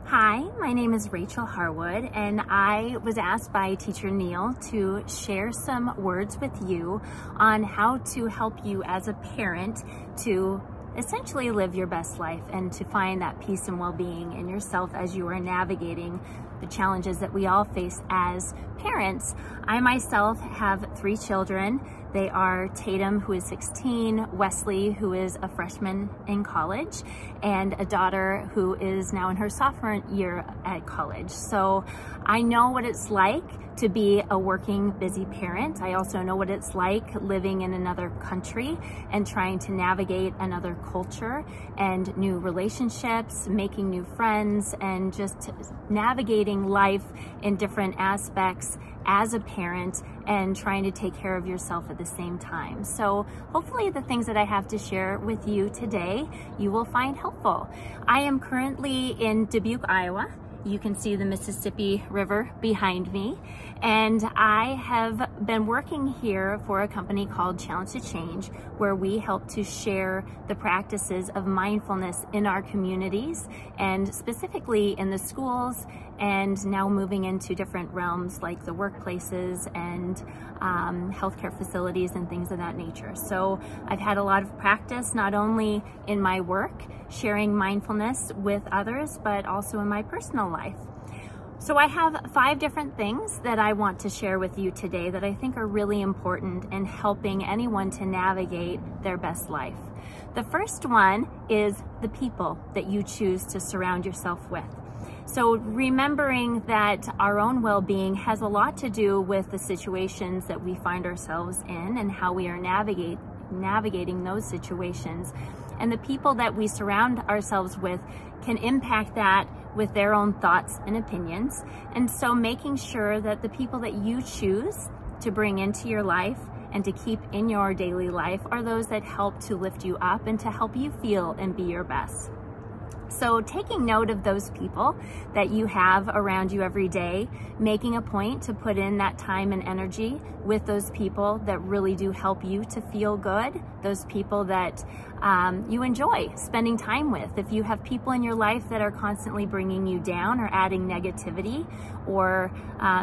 Hi, my name is Rachel Harwood, and I was asked by teacher Neil to share some words with you on how to help you as a parent to essentially live your best life and to find that peace and well-being in yourself as you are navigating the challenges that we all face as parents. I myself have 3 children. They are Tatum, who is 16, Wesley, who is a freshman in college, and a daughter who is now in her sophomore year at college. So I know what it's like to be a working, busy parent. I also know what it's like living in another country and trying to navigate another culture and new relationships, making new friends, and just navigating life in different aspects as a parent and trying to take care of yourself at the same time. So hopefully the things that I have to share with you today, you will find helpful. I am currently in Dubuque, Iowa. You can see the Mississippi River behind me. And I have been working here for a company called Challenge to Change, where we help to share the practices of mindfulness in our communities and specifically in the schools, and now moving into different realms like the workplaces and healthcare facilities and things of that nature. So I've had a lot of practice, not only in my work, sharing mindfulness with others, but also in my personal life. So I have 5 different things that I want to share with you today that I think are really important in helping anyone to navigate their best life. The first one is the people that you choose to surround yourself with. So remembering that our own well-being has a lot to do with the situations that we find ourselves in and how we are navigating those situations. And the people that we surround ourselves with can impact that with their own thoughts and opinions. And so making sure that the people that you choose to bring into your life and to keep in your daily life are those that help to lift you up and to help you feel and be your best. So taking note of those people that you have around you every day, making a point to put in that time and energy with those people that really do help you to feel good, those people that you enjoy spending time with. If you have people in your life that are constantly bringing you down or adding negativity, or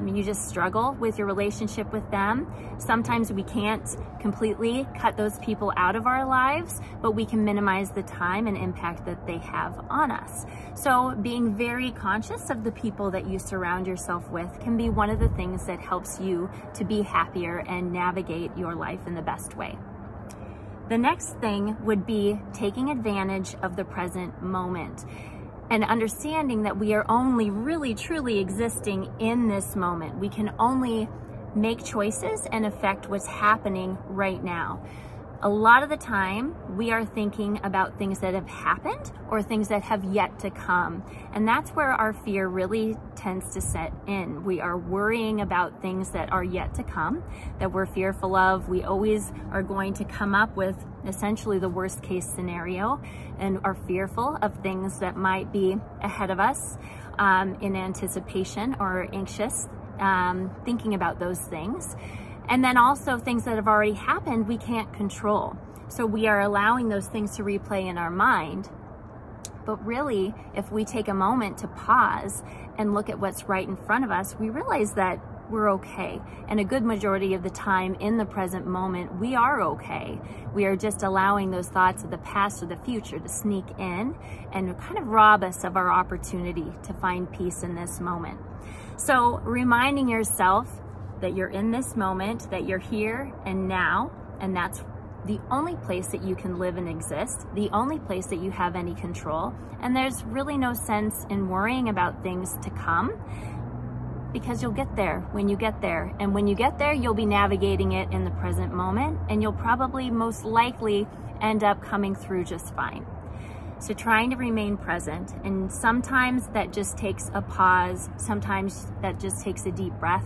you just struggle with your relationship with them, sometimes we can't completely cut those people out of our lives, but we can minimize the time and impact that they have on us. So being very conscious of the people that you surround yourself with can be one of the things that helps you to be happier and navigate your life in the best way. The next thing would be taking advantage of the present moment and understanding that we are only really truly existing in this moment. We can only make choices and affect what's happening right now. A lot of the time, we are thinking about things that have happened or things that have yet to come. And that's where our fear really tends to set in. We are worrying about things that are yet to come, that we're fearful of. We always are going to come up with essentially the worst case scenario and are fearful of things that might be ahead of us in anticipation or anxious, thinking about those things. And then also things that have already happened we can't control. So we are allowing those things to replay in our mind. But really, if we take a moment to pause and look at what's right in front of us, we realize that we're okay. And a good majority of the time in the present moment, we are okay. We are just allowing those thoughts of the past or the future to sneak in and kind of rob us of our opportunity to find peace in this moment. So reminding yourself that you're in this moment, that you're here and now, and that's the only place that you can live and exist, the only place that you have any control. And there's really no sense in worrying about things to come, because you'll get there when you get there. And when you get there, you'll be navigating it in the present moment, and you'll probably most likely end up coming through just fine. So trying to remain present, and sometimes that just takes a pause, sometimes that just takes a deep breath,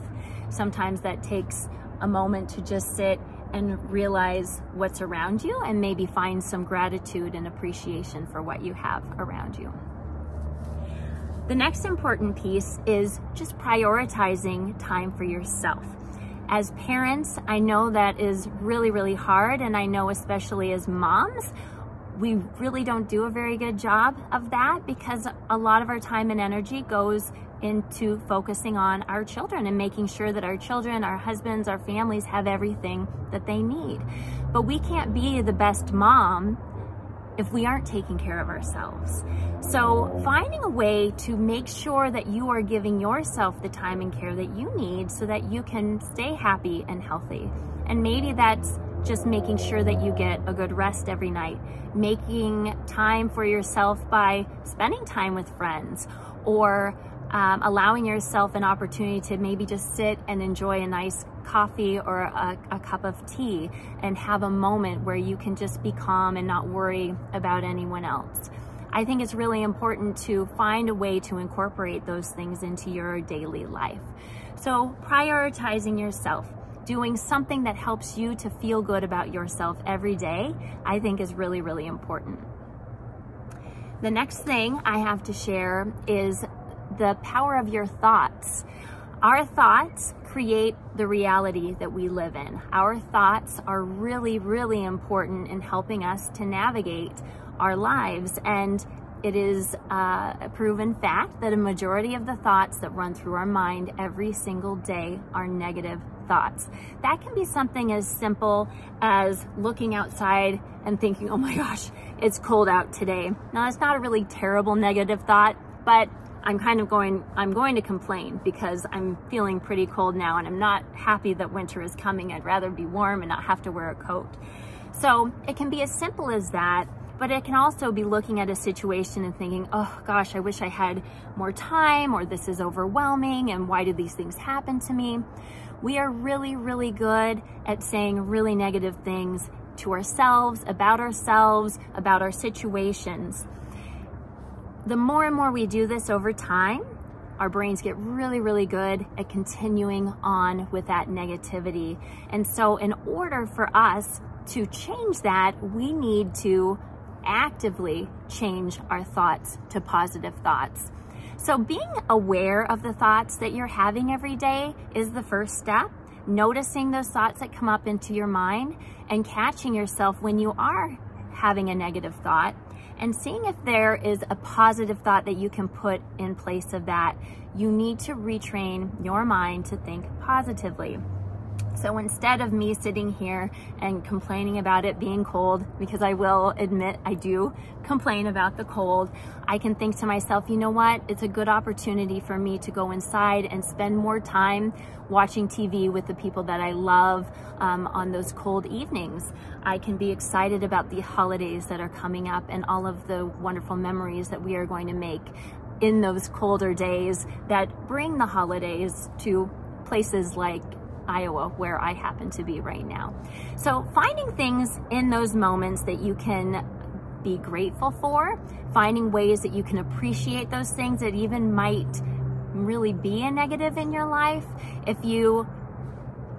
sometimes that takes a moment to just sit and realize what's around you and maybe find some gratitude and appreciation for what you have around you. The next important piece is just prioritizing time for yourself. As parents, I know that is really, really hard, and I know especially as moms, we really don't do a very good job of that because a lot of our time and energy goes into focusing on our children and making sure that our children, our husbands, our families have everything that they need. But we can't be the best mom if we aren't taking care of ourselves. So finding a way to make sure that you are giving yourself the time and care that you need so that you can stay happy and healthy. And maybe that's just making sure that you get a good rest every night, making time for yourself by spending time with friends, or allowing yourself an opportunity to maybe just sit and enjoy a nice coffee or a cup of tea and have a moment where you can just be calm and not worry about anyone else. I think it's really important to find a way to incorporate those things into your daily life. So prioritizing yourself, doing something that helps you to feel good about yourself every day, I think is really, really important. The next thing I have to share is the power of your thoughts. Our thoughts create the reality that we live in. Our thoughts are really, really important in helping us to navigate our lives. And it is a proven fact that a majority of the thoughts that run through our mind every single day are negative thoughts. That can be something as simple as looking outside and thinking, oh my gosh, it's cold out today. Now, it's not a really terrible negative thought, but I'm going to complain because I'm feeling pretty cold now and I'm not happy that winter is coming. I'd rather be warm and not have to wear a coat. So it can be as simple as that, but it can also be looking at a situation and thinking, oh gosh, I wish I had more time, or this is overwhelming and why do these things happen to me? We are really, really good at saying really negative things to ourselves, about our situations. The more and more we do this over time, our brains get really, really good at continuing on with that negativity. And so in order for us to change that, we need to actively change our thoughts to positive thoughts. So being aware of the thoughts that you're having every day is the first step. Noticing those thoughts that come up into your mind and catching yourself when you are having a negative thought, and seeing if there is a positive thought that you can put in place of that. You need to retrain your mind to think positively. So instead of me sitting here and complaining about it being cold, because I will admit I do complain about the cold, I can think to myself, you know what? It's a good opportunity for me to go inside and spend more time watching TV with the people that I love on those cold evenings. I can be excited about the holidays that are coming up and all of the wonderful memories that we are going to make in those colder days that bring the holidays to places like Iowa, where I happen to be right now. So finding things in those moments that you can be grateful for, finding ways that you can appreciate those things that even might really be a negative in your life. If you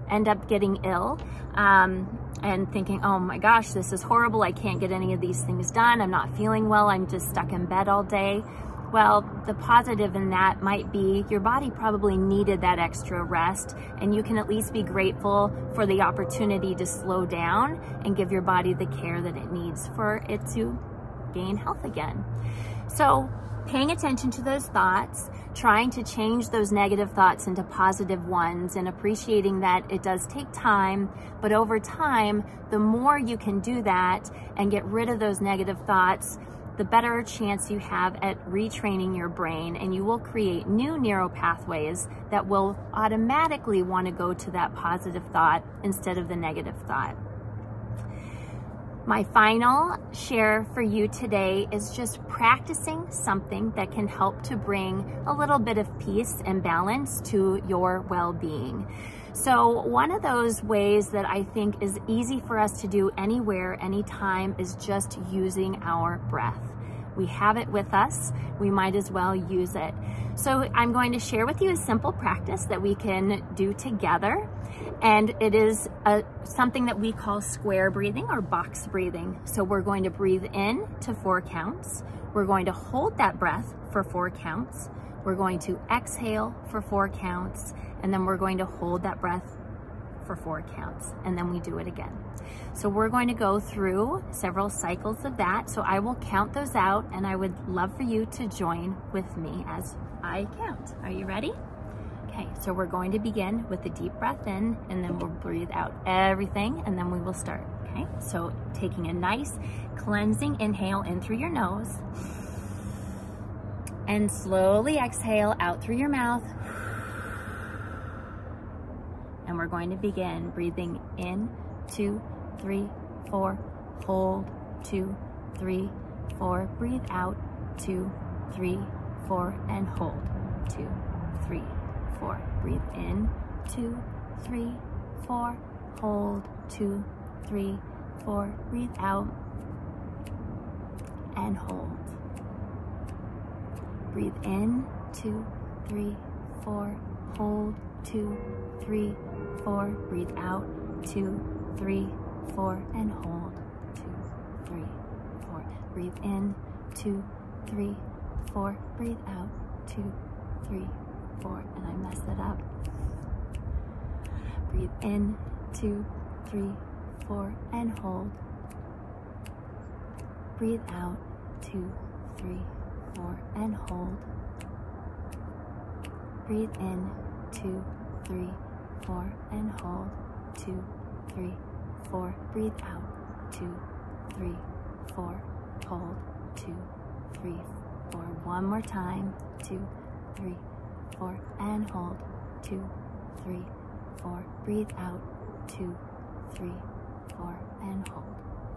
end up getting ill and thinking, oh my gosh, this is horrible, I can't get any of these things done, I'm not feeling well, I'm just stuck in bed all day. Well, the positive in that might be your body probably needed that extra rest, and you can at least be grateful for the opportunity to slow down and give your body the care that it needs for it to gain health again. So paying attention to those thoughts, trying to change those negative thoughts into positive ones, and appreciating that it does take time, but over time, the more you can do that and get rid of those negative thoughts, the better chance you have at retraining your brain, and you will create new neural pathways that will automatically want to go to that positive thought instead of the negative thought. My final share for you today is just practicing something that can help to bring a little bit of peace and balance to your well-being. So one of those ways that I think is easy for us to do anywhere, anytime, is just using our breath. We have it with us, we might as well use it. So I'm going to share with you a simple practice that we can do together. And it is something that we call square breathing or box breathing. So we're going to breathe in to 4 counts. We're going to hold that breath for 4 counts. We're going to exhale for 4 counts. And then we're going to hold that breath for 4 counts, and then we do it again. So we're going to go through several cycles of that. So I will count those out, and I would love for you to join with me as I count. Are you ready? Okay, so we're going to begin with a deep breath in, and then we'll breathe out everything, and then we will start. Okay, so taking a nice cleansing inhale in through your nose, and slowly exhale out through your mouth. And we're going to begin breathing in, 2, 3, 4, hold, 2, 3, 4, breathe out, 2, 3, 4, and hold, 2, 3, 4, breathe in, 2, 3, 4, hold, 2, 3, 4, breathe out, and hold. Breathe in, 2, 3, 4, hold, 2, 3, 4, breathe out, 2, 3, 4, and hold, 2, 3, 4, breathe in, 2, 3, 4, breathe out, 2, 3, 4, and I messed it up. Breathe in, 2, 3, 4, and hold. Breathe out, 2, 3, 4, and hold. Breathe in, 2, 3, 4, and hold, 2, 3, 4, breathe out, 2, 3, 4, hold, 2, 3, 4, one more time, 2, 3, 4, and hold, 2, 3, 4, breathe out, 2, 3, 4, and hold,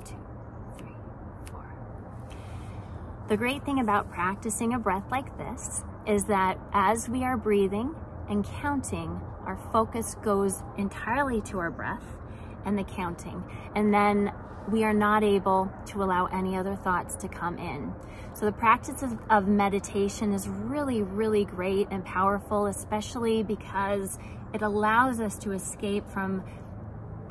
2, 3, 4. The great thing about practicing a breath like this is that as we are breathing and counting, our focus goes entirely to our breath and the counting, and then we are not able to allow any other thoughts to come in. So the practice of meditation is really, really great and powerful, especially because it allows us to escape from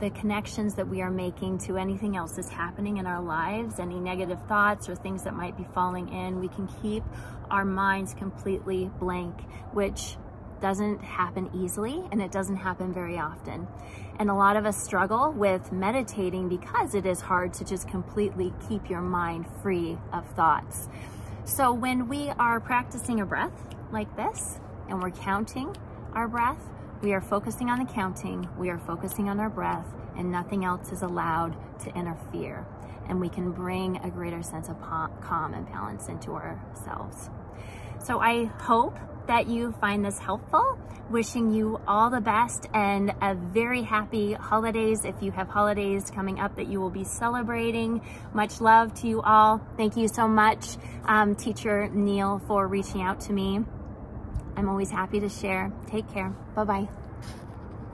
the connections that we are making to anything else that's happening in our lives, any negative thoughts or things that might be falling in. We can keep our minds completely blank, which doesn't happen easily, and it doesn't happen very often. And a lot of us struggle with meditating because it is hard to just completely keep your mind free of thoughts. So when we are practicing a breath like this, and we're counting our breath, we are focusing on the counting, we are focusing on our breath, and nothing else is allowed to interfere. And we can bring a greater sense of calm and balance into ourselves. So I hope that you find this helpful. Wishing you all the best and a very happy holidays if you have holidays coming up that you will be celebrating. Much love to you all. Thank you so much, Teacher Neil, for reaching out to me. I'm always happy to share. Take care. Bye-bye.